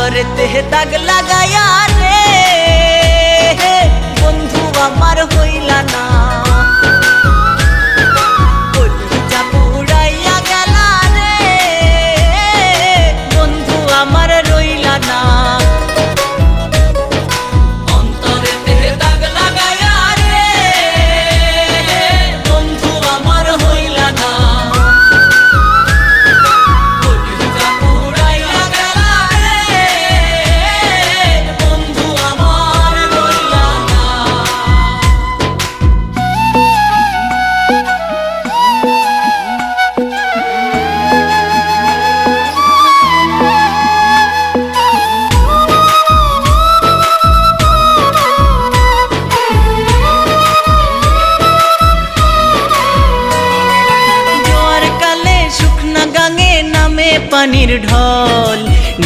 অন্তরেতে দাগ লাগায়া রে বন্ধু আমার হইলা না, কলিজা পুড়াইয়া গেলা রে বন্ধু আমার রইলা না। অন্তরেতে দাগ লাগায়া রে বন্ধু আমার হইলা না, কলিজা পুড়াইয়া গেলা রে বন্ধু আমার রইলা না। জোয়ার কালে শুকনা গাঙে নামে পানির ঢল,